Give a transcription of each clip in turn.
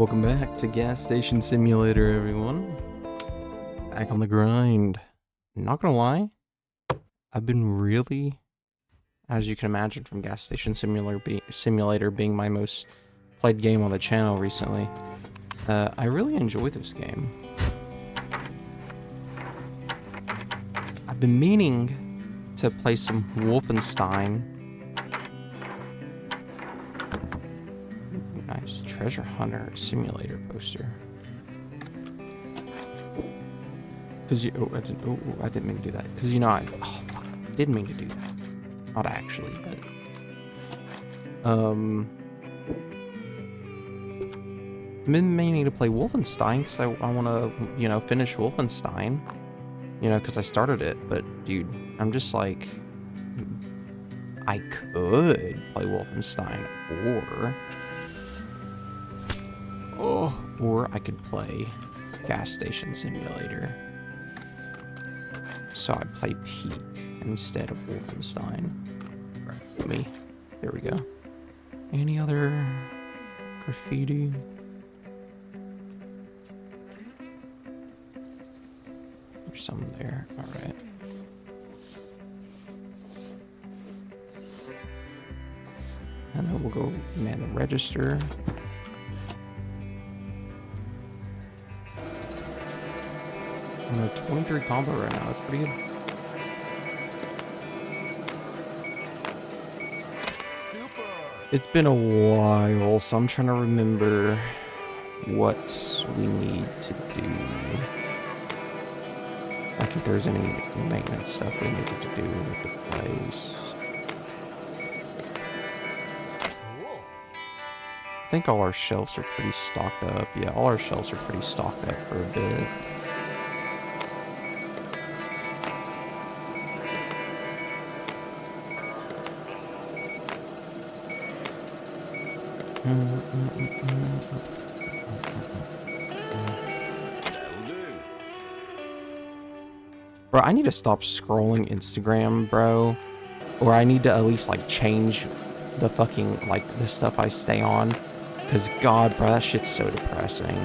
Welcome back to Gasstation Simulator, everyone. Back on the grind. Not gonna lie, I've been really, as you can imagine from Gasstation Simulator being my most played game on the channel recently, I really enjoy this game. I've been meaning to play some Wolfenstein. Nice treasure hunter simulator poster. Cause you, I didn't mean to do that. Cause you know I didn't mean to do that. Not actually, but I've been meaning to play Wolfenstein because I want to finish Wolfenstein, because I started it. But dude, I'm just like, I could play Wolfenstein or I could play Gasstation Simulator. So I'd play Peak instead of Wolfenstein. Right, there we go. Any other graffiti? There's some there. Alright. And then we'll go man the register. I'm at 23 combo right now. That's pretty good. Super. It's been a while, so I'm trying to remember what we need to do. Like if there's any maintenance stuff we needed to do with the place. I think all our shelves are pretty stocked up. Yeah, all our shelves are pretty stocked up for a bit. Bro, I need to stop scrolling Instagram, bro. Or I need to at least, like, change the fucking, like, the stuff I stay on. Because, God, bro, that shit's so depressing.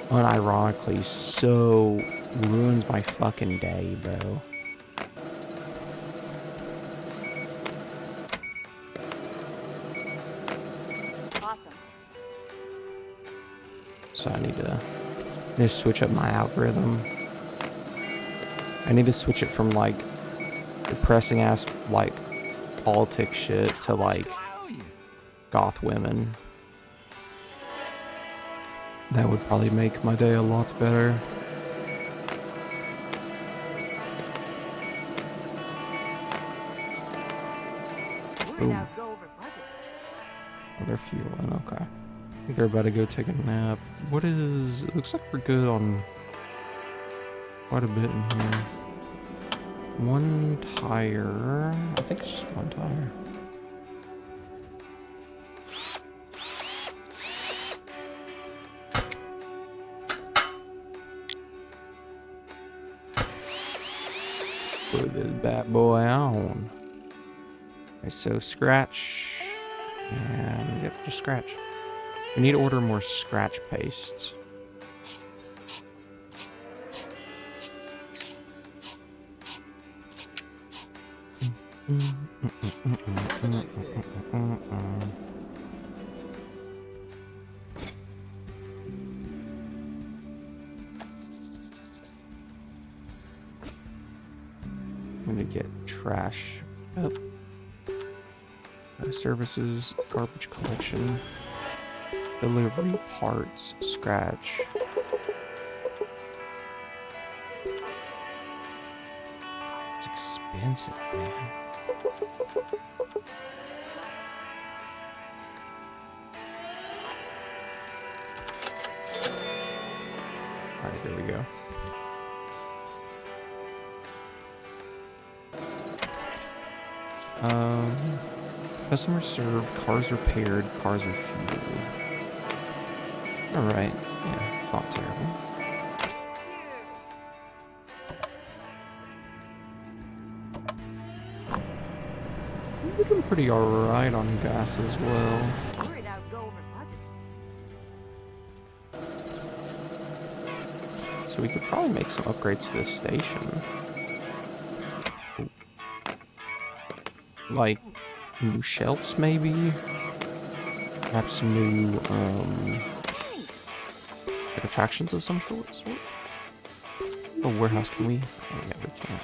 Unironically, so ruins my fucking day, bro. So I need to switch up my algorithm. I need to switch it from like depressing ass like politics shit to like goth women. That would probably make my day a lot better. Ooh. Oh, they're fueling, okay. I think they're about to go take a nap. What is... It looks like we're good on quite a bit in here. One tire. I think it's just one tire. Put this bad boy on. Okay, so scratch. And yep, just scratch. We need to order more scratch pastes. I'm gonna get trash up. Services, garbage collection. Delivery, parts, scratch. It's expensive, man. Alright, there we go. Customer served, cars repaired, cars are fueled. Alright, yeah, it's not terrible. We're doing pretty alright on gas as well. so we could probably make some upgrades to this station. Ooh. Like new shelves, maybe. Perhaps some new like attractions of some sort. A warehouse, can we? Oh, yeah, we can't.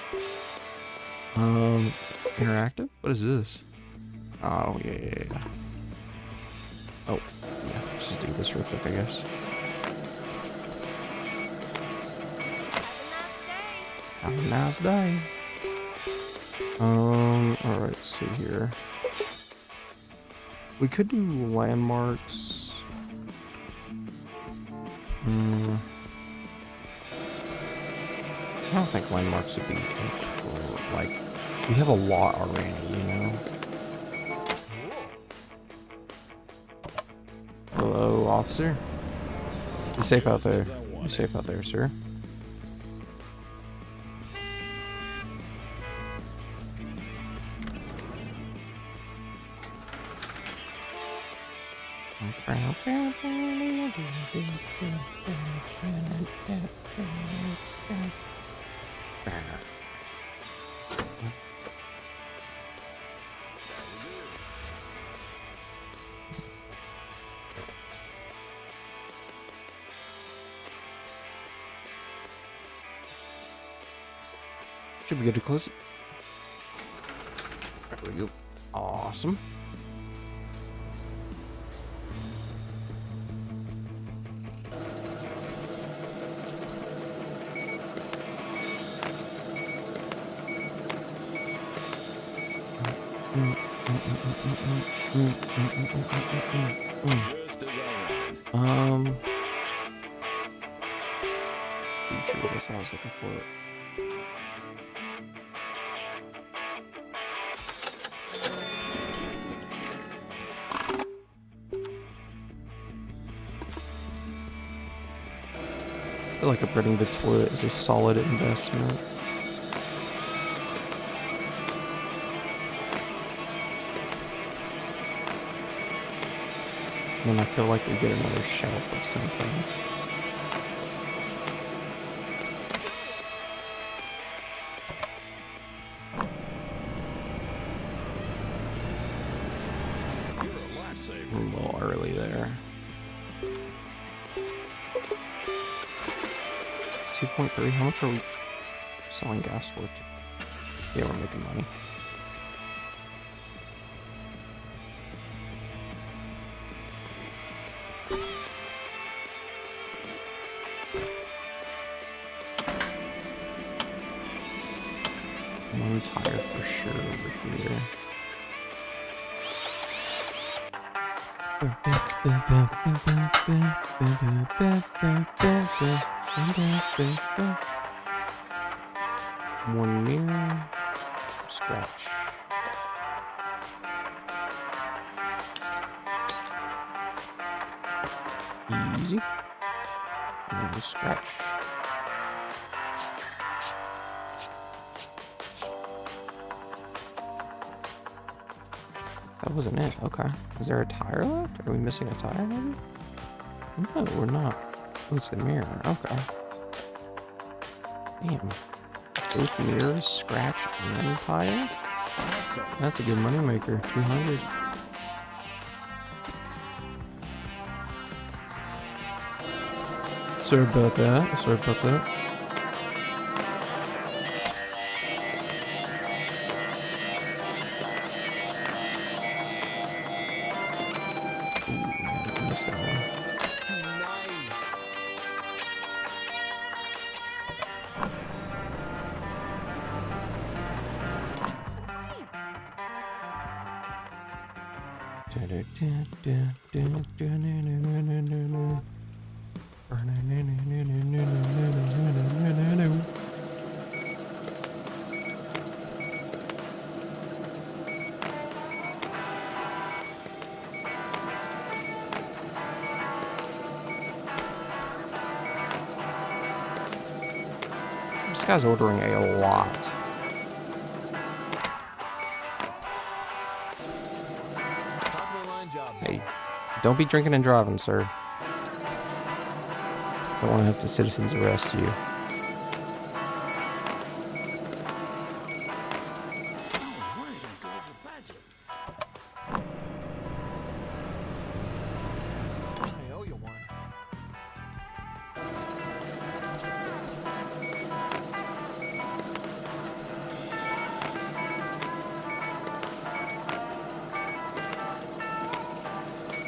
Interactive? What is this? Oh, yeah. Oh, yeah, let's just do this real quick, I guess. Have a nice day. Alright, let's see here. We could do landmarks. I don't think landmarks would be cool. Like, we have a lot already, you know? Hello, officer. Be safe out there. Be safe out there, sir. Should be good to close it. There we go. Awesome. Features, that's what I was looking for. I feel like upgrading the toilet is a solid investment. And I feel like we get another shelf of something. A little early there. 2.3, how much are we selling gas for? Yeah, we're making money. One tire for sure over here. One mirror. Scratch. Easy. And just scratch. That wasn't it. Okay. Is there a tire left? Are we missing a tire maybe? No, we're not. Oh, it's the mirror. Okay. Damn. Both mirrors, scratch, and tire? That's a good money maker. 200. Sorry about that. Sorry about that. That one. This guy's ordering a lot. Hey, don't be drinking and driving, sir. Don't want to have to citizens arrest you.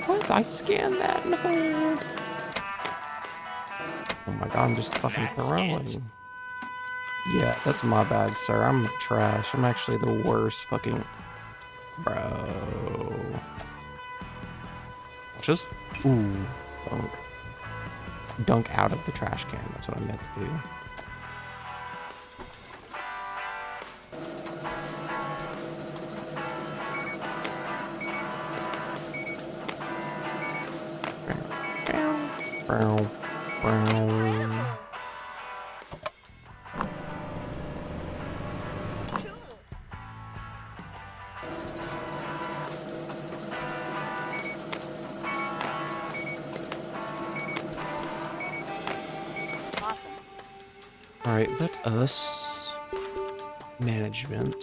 What? I scanned that? No. Oh my god, I'm just fucking throwing. Yeah, that's my bad, sir. I'm trash. I'm actually the worst fucking... Bro. Just... Ooh. Dunk. Dunk out of the trash can. That's what I meant to do. Brown. Alright, let us... Management.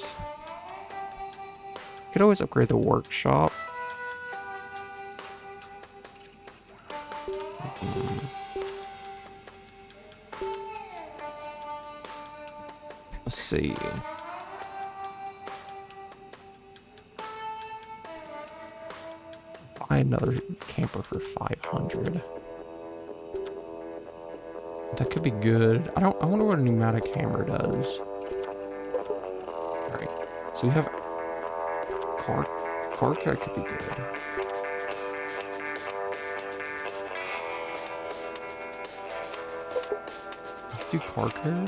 Could always upgrade the workshop. Let's see. Buy another camper for 500. That could be good. I wonder what a pneumatic hammer does. Alright. So we have car care could be good. Let's do car care.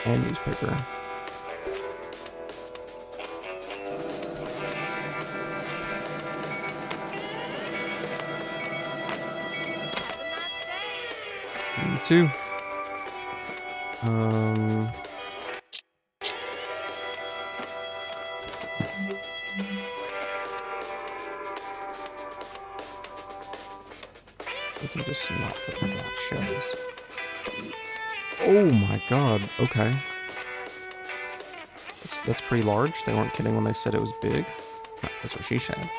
And newspaper. Me too. We can just not put in that shells. Oh my god, okay. That's pretty large. They weren't kidding when they said it was big. That's what she said.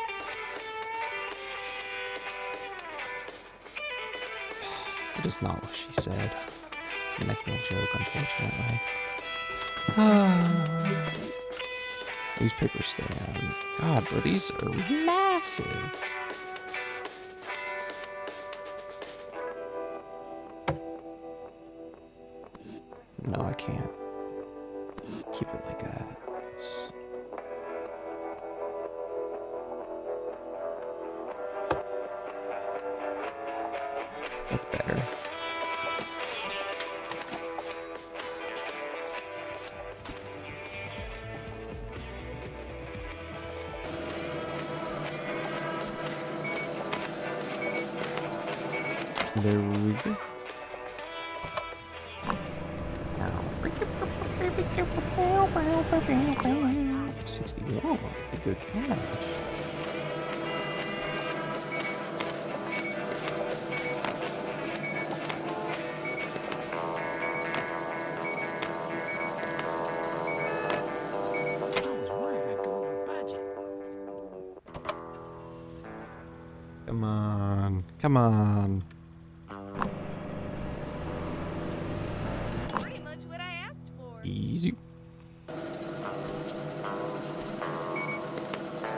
It is not what she said. I'm making a joke, unfortunately. Newspaper stand. God, bro, these are massive. No, I can't. Keep it like that. That's better. There we go. 61. A good cash. Come on. Come on. Pretty much what I asked for. Easy.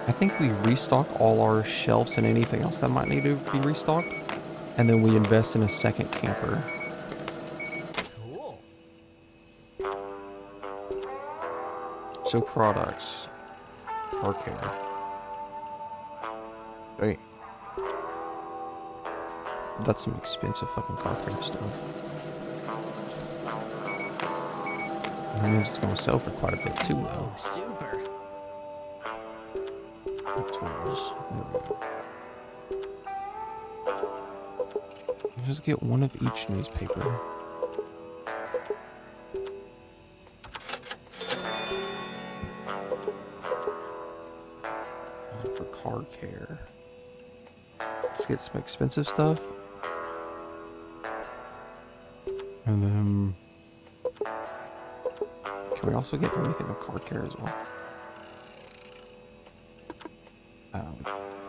I think we restock all our shelves and anything else that might need to be restocked. And then we invest in a second camper. Cool. So products. Car care. Wait. That's some expensive fucking car care stuff. That means it's gonna sell for quite a bit too, though. Super. Tools. Just get one of each newspaper. One for car care. Let's get some expensive stuff. And then... Can we also get everything with car care as well?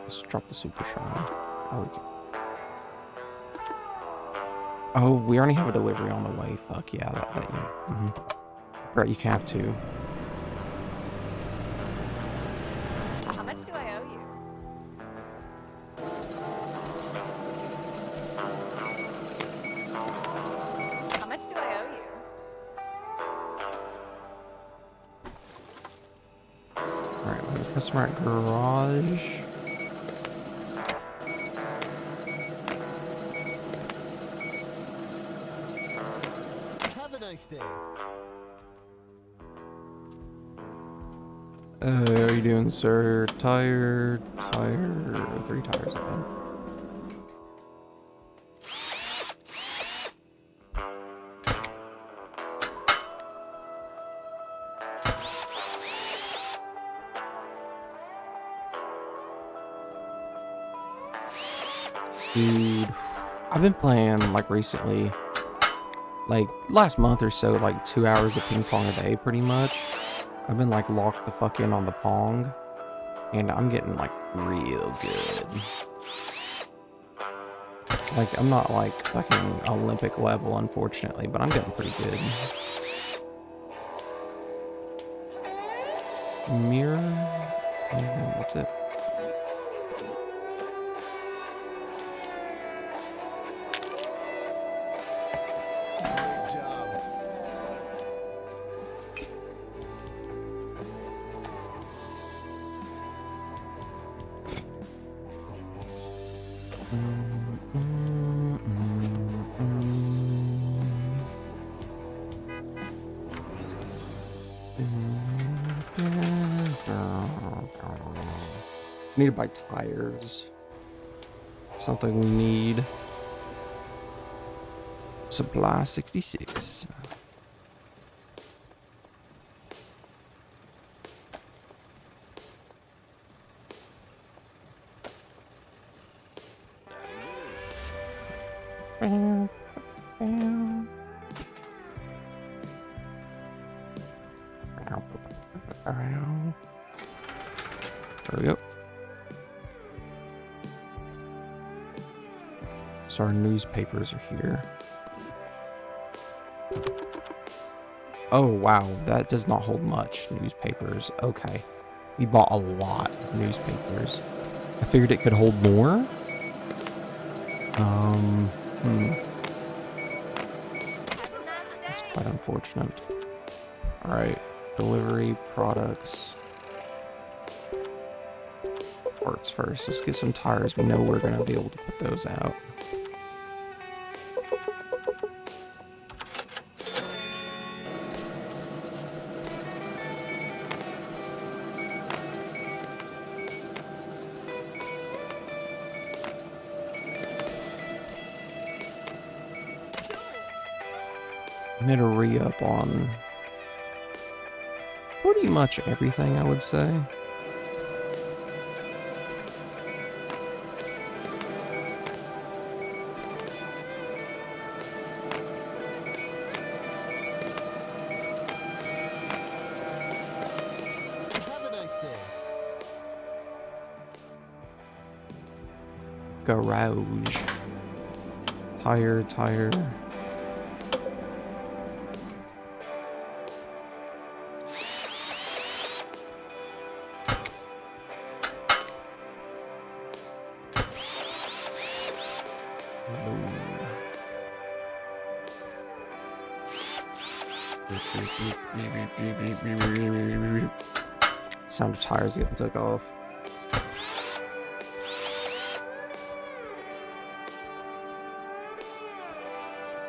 Let's drop the super shine. Oh, oh, we already have a delivery on the way. Fuck yeah, yeah. Right, you can have two. How much do I owe you? How much do I owe you? Alright, we have a customer at garage. Have a nice day. How are you doing, sir? Tire, 3 tires, I think. Dude, I've been playing, like, recently, like, last month or so, like, 2 hours of ping pong a day, pretty much. I've been, like, locked the fuck in on the pong, and I'm getting, like, real good. Like, I'm not, like, fucking Olympic level, unfortunately, but I'm getting pretty good. Mirror? And that's it. Great job. Need to buy tires. Something we need. Supply 66. There we go. So our newspapers are here. Oh wow, that does not hold much. Newspapers. Okay. We bought a lot of newspapers. I figured it could hold more. That's quite unfortunate. Alright. Delivery, products. Parts first. Let's get some tires. We know we're going to be able to put those out. I need to re-up on pretty much everything, I would say. Have a nice day. Garage. Tire. Sound of tires getting took off.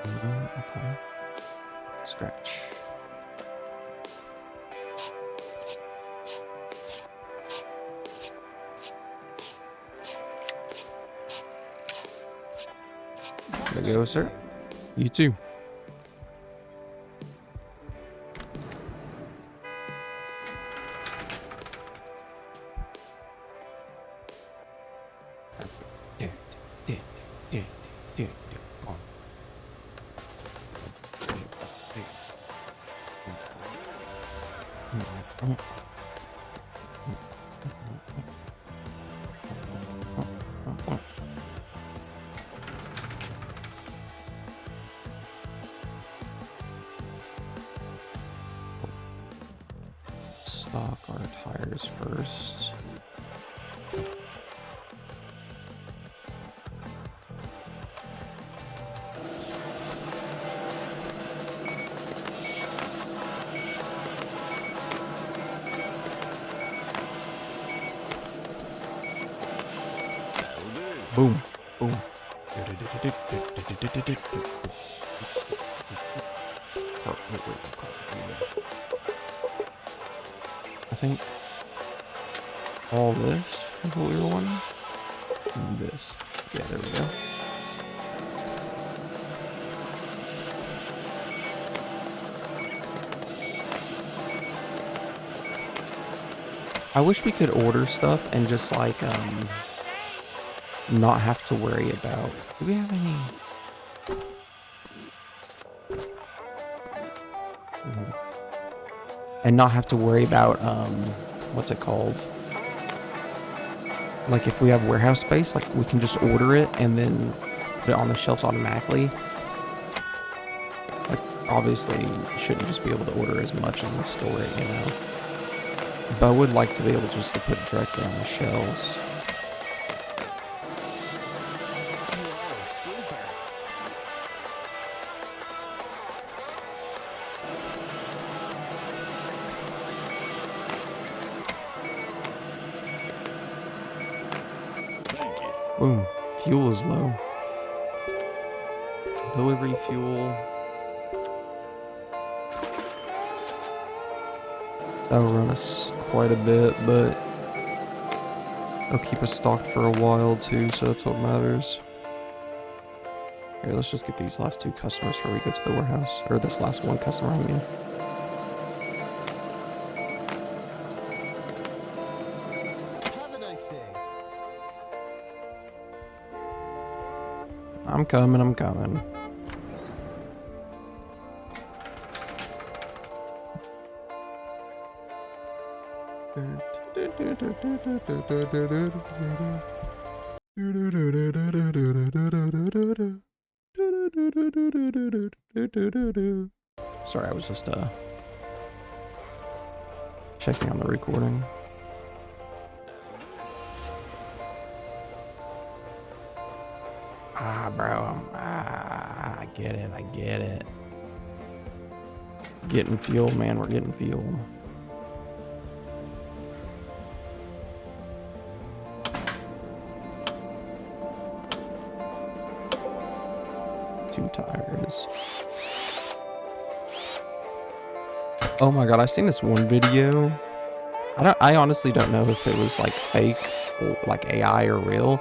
Okay. Scratch. There you go, sir. You too. Dude, come on. Stock our tires first. Boom, boom. I think all this is what we were wanting. And this. Yeah, there we go. I wish we could order stuff and just like not have to worry about. Do we have any? And not have to worry about what's it called? Like if we have warehouse space, like we can just order it and then put it on the shelves automatically. Like obviously you shouldn't just be able to order as much and then store it, you know. But I would like to be able just to put it directly on the shelves. Boom. Fuel is low. Delivery fuel. That'll run us quite a bit, but it'll keep us stocked for a while too, so that's what matters. Here, let's just get these last two customers before we go to the warehouse. Or this last one customer, I mean. Have a nice day. I'm coming, I'm coming. Sorry, I was just checking on the recording. Bro, I get it, I get it. Getting fuel, man, we're getting fuel. Two tires. Oh my god, I seen this one video. I honestly don't know if it was like fake or like AI or real,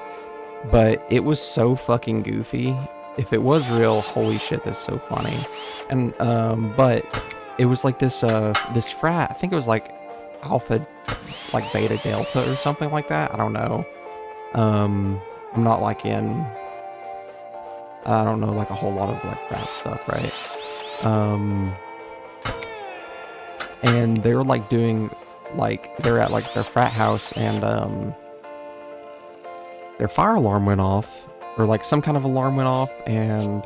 but it was so fucking goofy. If it was real, holy shit, that's so funny. And but it was like this this frat, I think it was like Alpha like Beta Delta or something like that. I don't know. I'm not like in I don't know like a whole lot of like frat stuff, right? And they were like doing like they're at like their frat house and their fire alarm went off, or like some kind of alarm went off, and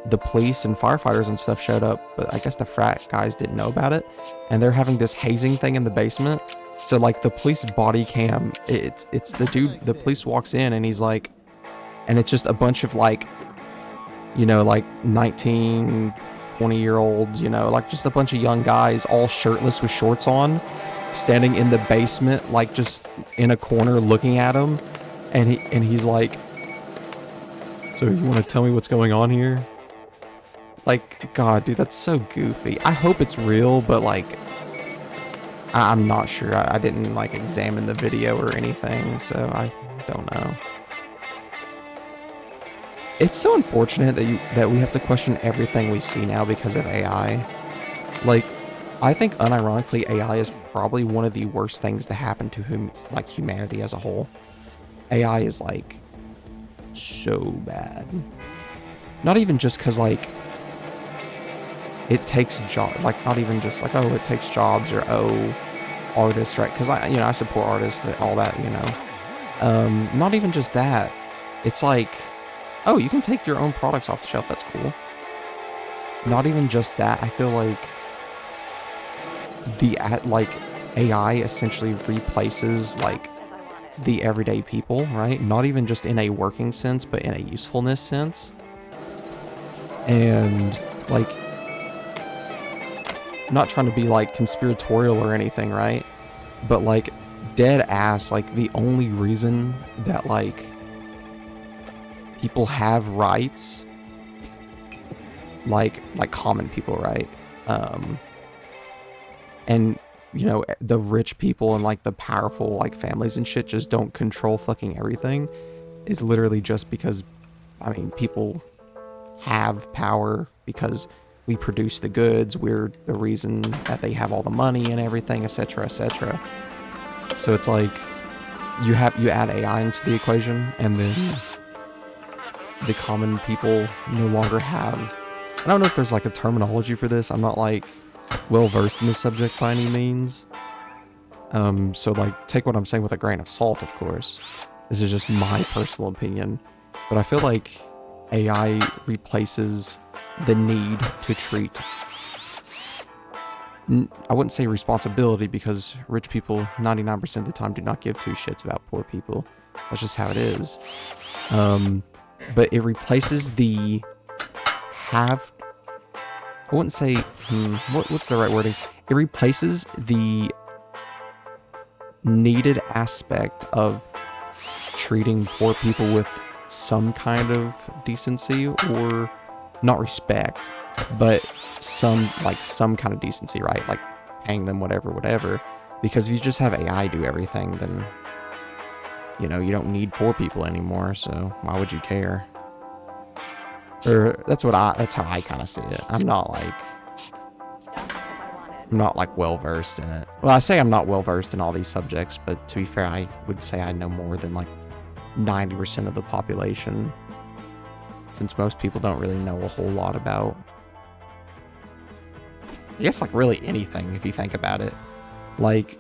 the police and firefighters and stuff showed up, but I guess the frat guys didn't know about it, and they're having this hazing thing in the basement. So like the police body cam, it's the dude, the police walks in and he's like, and it's just a bunch of like, you know, like 19, 20-year-olds, you know, like just a bunch of young guys all shirtless with shorts on, standing in the basement, like just in a corner looking at him. And he's like, so you want to tell me what's going on here? Like, God, dude, that's so goofy. I hope it's real, but like, I'm not sure. I didn't like examine the video or anything, so I don't know. It's so unfortunate that we have to question everything we see now because of AI. Like, I think unironically AI is probably one of the worst things to happen to humanity as a whole. AI is like so bad. not even just because, like, it takes job, like, not even just like, oh, it takes jobs, or oh, artists, right? Because I support artists, all that, not even just that. It's like, oh, you can take your own products off the shelf. That's cool. Not even just that. I feel like AI essentially replaces like the everyday people, right? Not even just in a working sense, but in a usefulness sense. And like, not trying to be like conspiratorial or anything, right? But like, dead ass, like the only reason that like people have rights, like common people, right? And the rich people and like the powerful like families and shit just don't control fucking everything, is literally just because, I mean, people have power because we produce the goods. We're the reason that they have all the money and everything, etc., etc. So it's like you add AI into the equation, and then the common people no longer have. I don't know if there's like a terminology for this. I'm not like well versed in this subject by any means. So like, take what I'm saying with a grain of salt, of course. This is just my personal opinion, but I feel like AI replaces the need to treat, I wouldn't say responsibility, because rich people 99% of the time do not give two shits about poor people. That's just how it is. But it replaces the have, I wouldn't say, what's the right wording? It replaces the needed aspect of treating poor people with some kind of decency, or not respect, but some kind of decency, right? Like paying them whatever. Because if you just have AI do everything, then you don't need poor people anymore, so why would you care? Or that's how I kind of see it. I'm not like well versed in it. Well, I say I'm not well versed in all these subjects, but to be fair, I would say I know more than like 90% of the population, since most people don't really know a whole lot about, I guess, like really anything if you think about it. Like,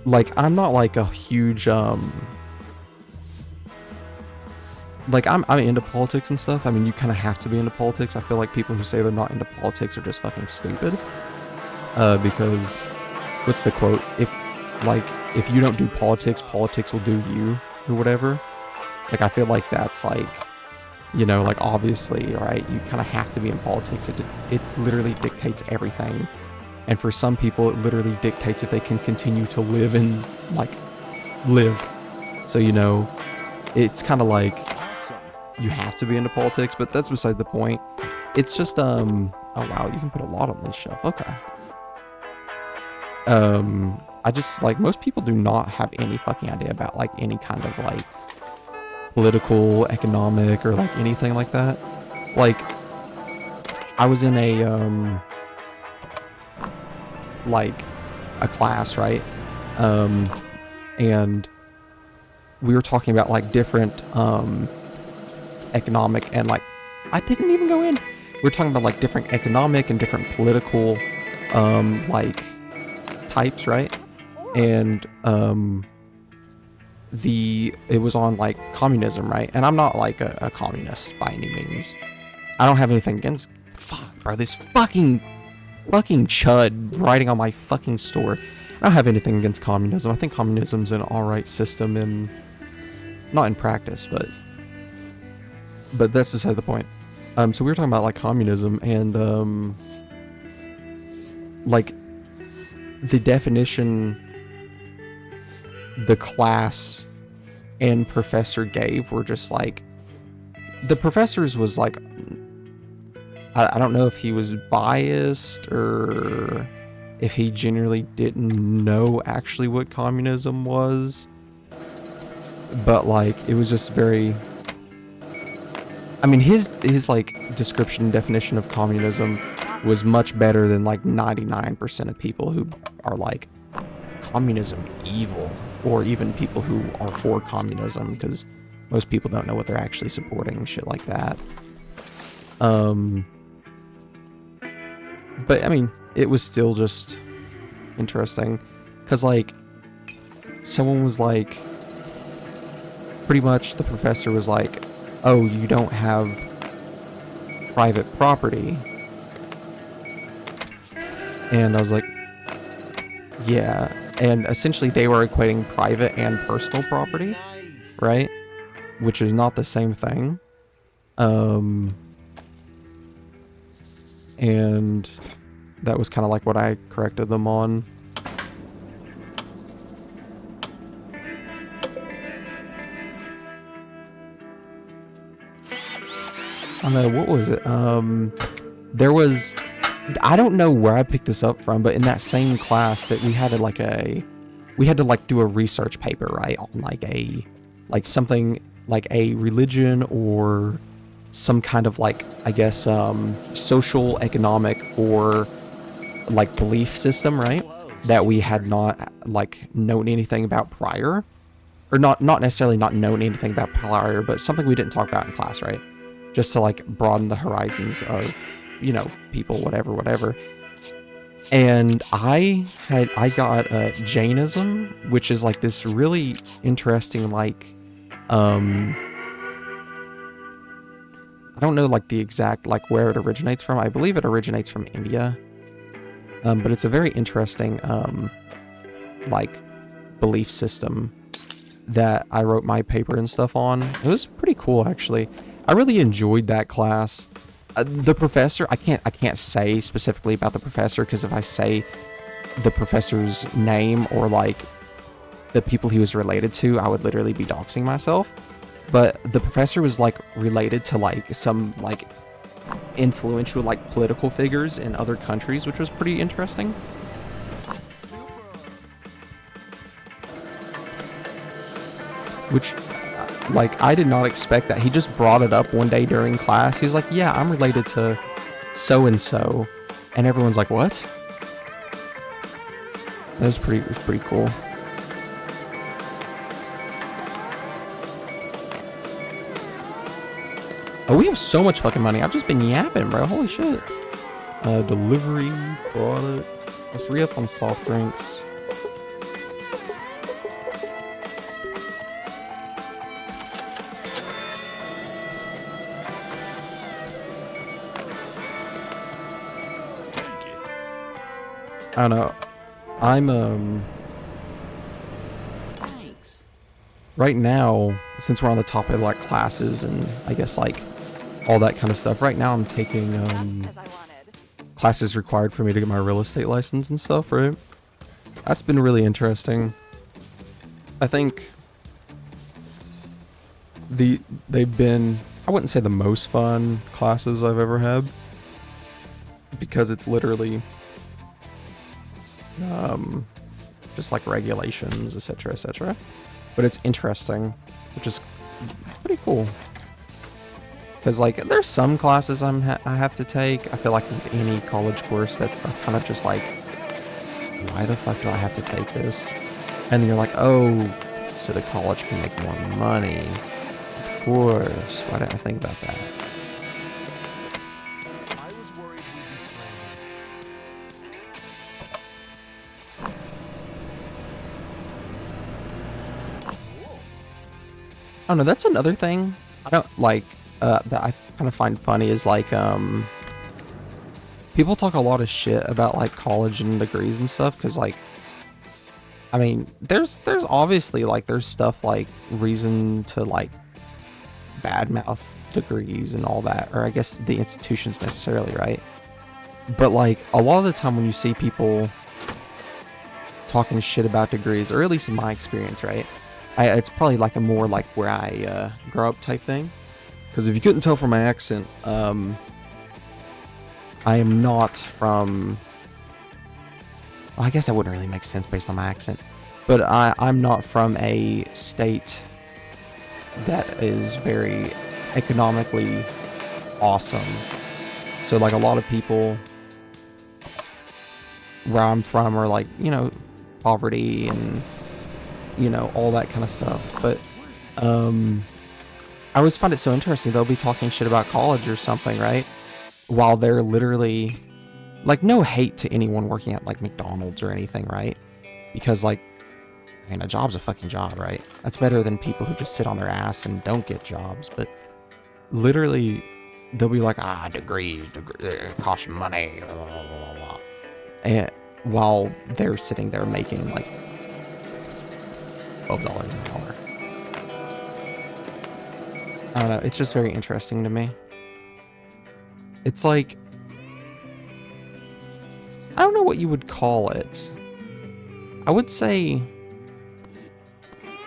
like, I'm not like a huge like, I'm into politics and stuff. I mean, you kind of have to be into politics. I feel like people who say they're not into politics are just fucking stupid. Because, what's the quote? If you don't do politics, politics will do you, or whatever. Like, I feel like that's like, like, obviously, right? You kind of have to be in politics. It literally dictates everything. And for some people, it literally dictates if they can continue to live and, like, live. So, it's kind of like, you have to be into politics, but that's beside the point. It's just, oh wow, you can put a lot on this shelf. Okay. I just, like, most people do not have any fucking idea about, like, any kind of, like, political, economic, or, like, anything like that. Like, I was in a, like, a class, right? And we were talking about, like, different, economic, and, like, I didn't even go in. We were talking about, like, different economic and different political, like, types, right? And it was on like communism, right? And I'm not like a communist by any means. I don't have anything against, fuck bro, this fucking chud writing on my fucking store. I don't have anything against communism. I think communism's an alright system, and not in practice, but that's beside the point. So we were talking about like communism, and like, the definition the class and professor gave were just like, the professor's was like, I don't know if he was biased or if he genuinely didn't know actually what communism was, but like, it was just very, I mean, his like description and definition of communism was much better than like 99% of people who are like communism evil, or even people who are for communism, because most people don't know what they're actually supporting, shit like that. But I mean, it was still just interesting, because like someone was like, pretty much the professor was like, oh, you don't have private property. And I was like, yeah. And essentially they were equating private and personal property, Nice. right? Which is not the same thing. And that was kind of like what I corrected them on. What was it? There was, I don't know where I picked this up from, but in that same class that we had to do a research paper, right? On like something like a religion or some kind of like, I guess, social, economic, or like belief system, right? That we had not like known anything about prior, or not necessarily not known anything about prior, but something we didn't talk about in class, right? Just to like broaden the horizons of, you know, people, whatever. And I got Jainism, which is like this really interesting, like, I don't know like the exact like where it originates from. I believe it originates from India. But it's a very interesting like belief system that I wrote my paper and stuff on. It was pretty cool, actually. I really enjoyed that class. The professor, I can't say specifically about the professor, because if I say the professor's name or like the people he was related to, I would literally be doxing myself. But the professor was like related to like some like influential like political figures in other countries, which was pretty interesting. Which, like, I did not expect that. He just brought it up one day during class. He was like, yeah, I'm related to so-and-so. And everyone's like, what? It was pretty cool. Oh, we have so much fucking money. I've just been yapping, bro. Holy shit. Delivery, product. Let's re-up on soft drinks. I don't know. I'm, Thanks. right now, since we're on the topic of like classes and I guess like all that kind of stuff, right now I'm taking Just as I wanted. classes required for me to get my real estate license and stuff, right? That's been really interesting. I think they've been, I wouldn't say the most fun classes I've ever had, because it's literally just like regulations, etc. But it's interesting, which is pretty cool. Because like there's some classes I have to take. I feel like with any college course that's kind of just like, why the fuck do I have to take this? And then you're like, oh, so the college can make more money. Of course. Why didn't I think about that? I was worried we'd be stranded. Cool. I don't know, that's another thing I don't like, that I kind of find funny is like, people talk a lot of shit about like college and degrees and stuff, because like, I mean, there's obviously like, there's stuff like reason to like badmouth degrees and all that, or I guess the institutions necessarily, right? But like a lot of the time when you see people talking shit about degrees, or at least in my experience, right? It's probably like a more like where I grow up type thing. Because if you couldn't tell from my accent, I am not from... Well, I guess that wouldn't really make sense based on my accent. But I'm not from a state that is very economically awesome. So like a lot of people where I'm from are like, you know, poverty and, you know, all that kind of stuff. But I always find it so interesting. They'll be talking shit about college or something, right? While they're literally, like, no hate to anyone working at, like, McDonald's or anything, right? Because, like, I mean, a job's a fucking job, right? That's better than people who just sit on their ass and don't get jobs. But literally, they'll be like, degrees cost money, blah, blah, blah, blah. And while they're sitting there making, like, $12 an hour. I don't know, it's just very interesting to me. It's like, I don't know what you would call it. I would say,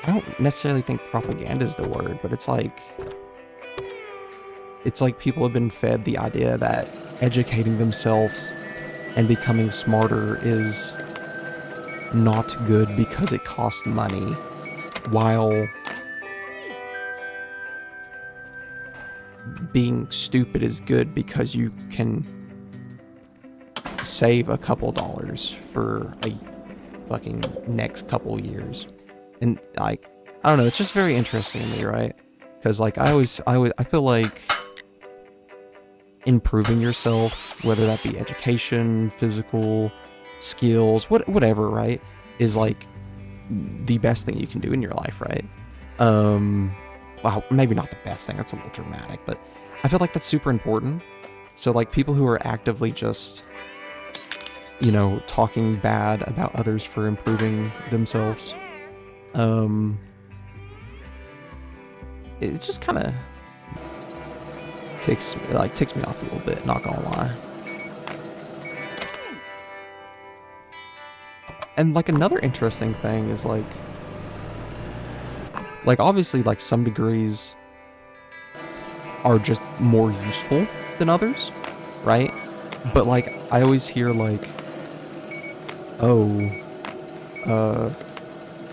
I don't necessarily think propaganda is the word, but it's like people have been fed the idea that educating themselves and becoming smarter is not good because it costs money, while being stupid is good because you can save a couple dollars for a fucking next couple years. And, like, I don't know, it's just very interesting to me, right? Because, like, I feel like improving yourself, whether that be education, physical skills, whatever, right, is, like, the best thing you can do in your life, right? Well, maybe not the best thing, that's a little dramatic, but I feel like that's super important. So, like, people who are actively just, you know, talking bad about others for improving themselves, it just kind of ticks me off a little bit, not gonna lie. And, like, another interesting thing is, like obviously, like, some degrees are just more useful than others, right? But, like, I always hear, like,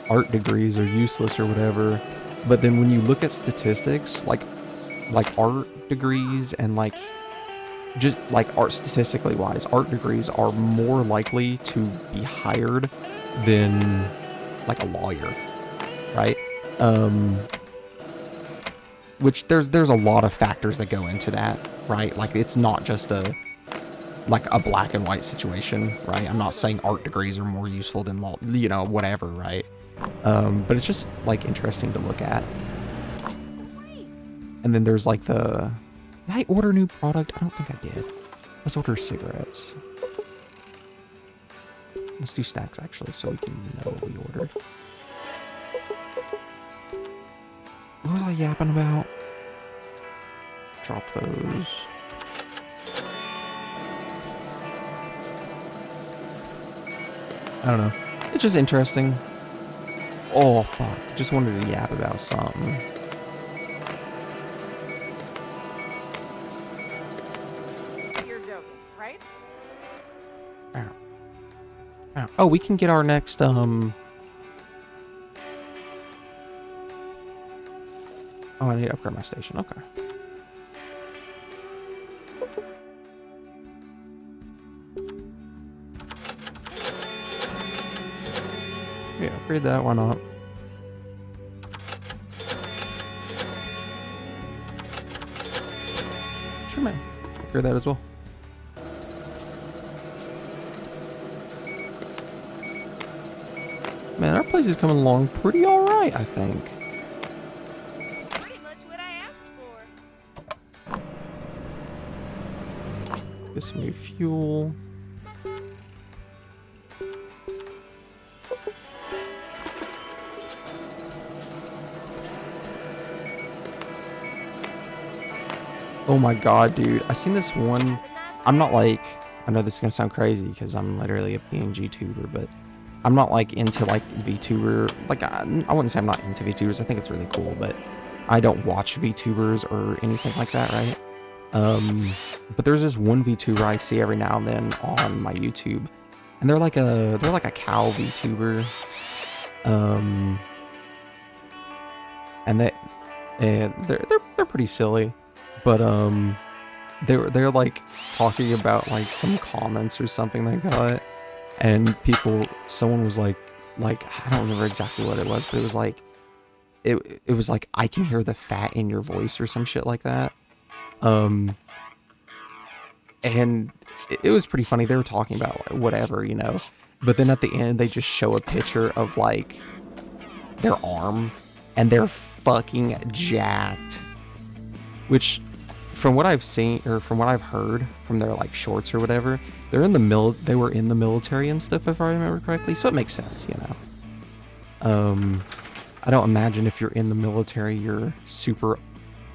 art degrees are useless or whatever. But then when you look at statistics, like art degrees and, like, just, like, art statistically wise, art degrees are more likely to be hired than, like, a lawyer, right? Which there's a lot of factors that go into that, right? Like, it's not just a black and white situation, right? I'm not saying art degrees are more useful than law, you know, whatever, right? But it's just, like, interesting to look at. And then there's, like, did I order a new product? I don't think I did. Let's order cigarettes. Let's do snacks, actually, so we can know what we ordered. What was I yapping about? Drop those. I don't know. It's just interesting. Oh, fuck. Just wanted to yap about something. You're joking, right? Ow. Ow. Oh, we can get our next, Oh, I need to upgrade my station. Okay. Yeah, upgrade that. Why not? Sure, man. Upgrade that as well. Man, our place is coming along pretty alright, I think. Pretty much what I asked for. Get some new fuel. Oh my god, dude. I seen this one. I'm not like, I know this is gonna sound crazy because I'm literally a pngtuber, but I'm not like into like vtuber. Like, I wouldn't say I'm not into vtubers. I think it's really cool, but I don't watch vtubers or anything like that, right? But there's this one vtuber I see every now and then on my YouTube, and they're like a cow vtuber. And they're pretty silly, but they're like talking about like some comments or something they got, and someone was like, like, I don't remember exactly what it was, but it was like, it was like, I can hear the fat in your voice or some shit like that. And it was pretty funny. They were talking about like, whatever, you know, but then at the end they just show a picture of like their arm, and they're fucking jacked. Which, from what I've seen or from what I've heard from their like shorts or whatever, they were in the military and stuff, if I remember correctly. So it makes sense, you know. I don't imagine if you're in the military you're super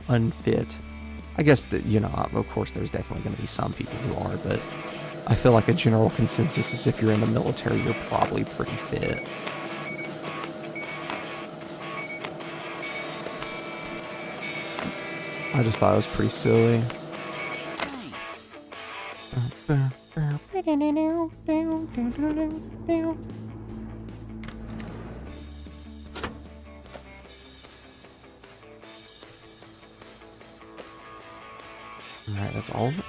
unfit. I guess that, you know, of course there's definitely going to be some people who are, but I feel like a general consensus is if you're in the military you're probably pretty fit. I just thought it was pretty silly. Alright, that's all of it.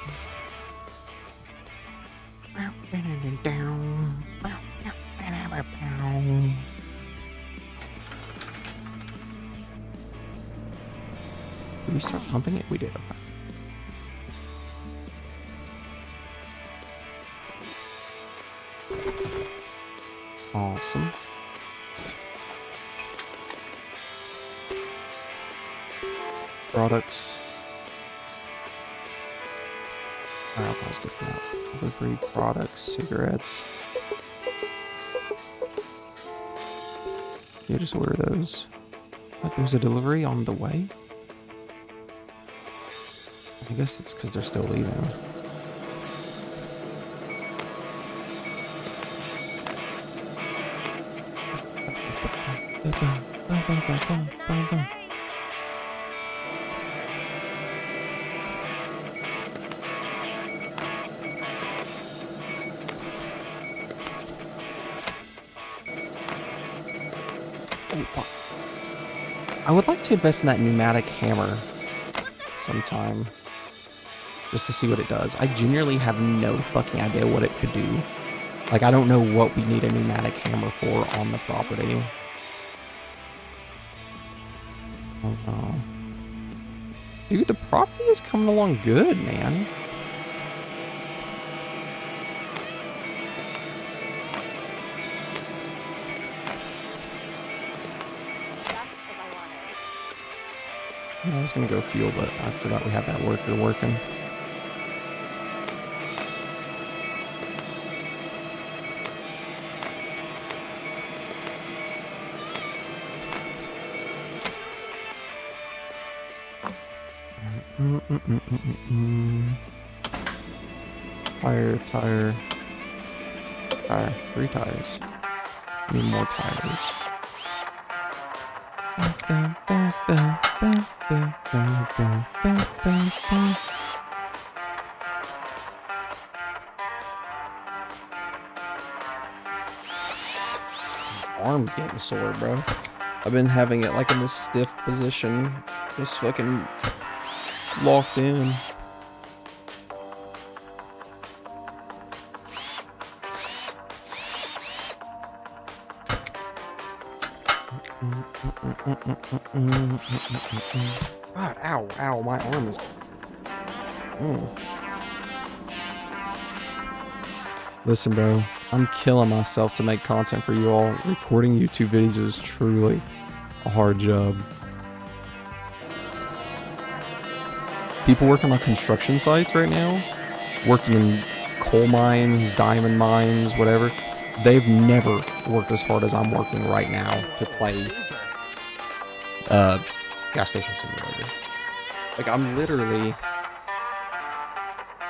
Did we start pumping it? We did. Okay. Awesome. Products. Alcohol's good for that. Delivery products, cigarettes. You just order those. But there's a delivery on the way? I guess it's because they're still leaving. I would like to invest in that pneumatic hammer sometime, just to see what it does. I genuinely have no fucking idea what it could do. Like, I don't know what we need a pneumatic hammer for on the property. Oh no. Dude, the property is coming along good, man. I was gonna go fuel, but I forgot we have that worker working. Tire. 3 tires. Need more tires. Arm's getting sore, bro. I've been having it like in this stiff position, just fucking locked in. God, ow, my arm is... Listen, bro, I'm killing myself to make content for you all. Recording YouTube videos is truly a hard job. People working on construction sites right now, working in coal mines, diamond mines, whatever, they've never worked as hard as I'm working right now to play Gasstation Simulator. Like, I'm literally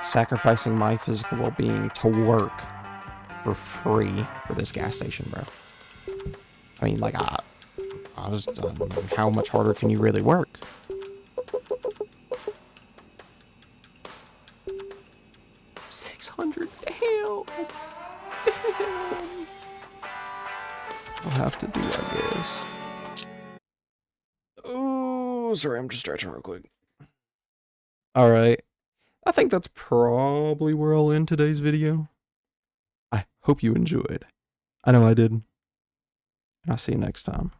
sacrificing my physical well-being to work for free for this gas station, bro. I mean, like, I was, how much harder can you really work? $600, damn. I'll have to do, I guess. Oh, sorry, I'm just stretching real quick. Alright, I think that's probably where I'll end today's video. I hope you enjoyed. I know I did. And I'll see you next time.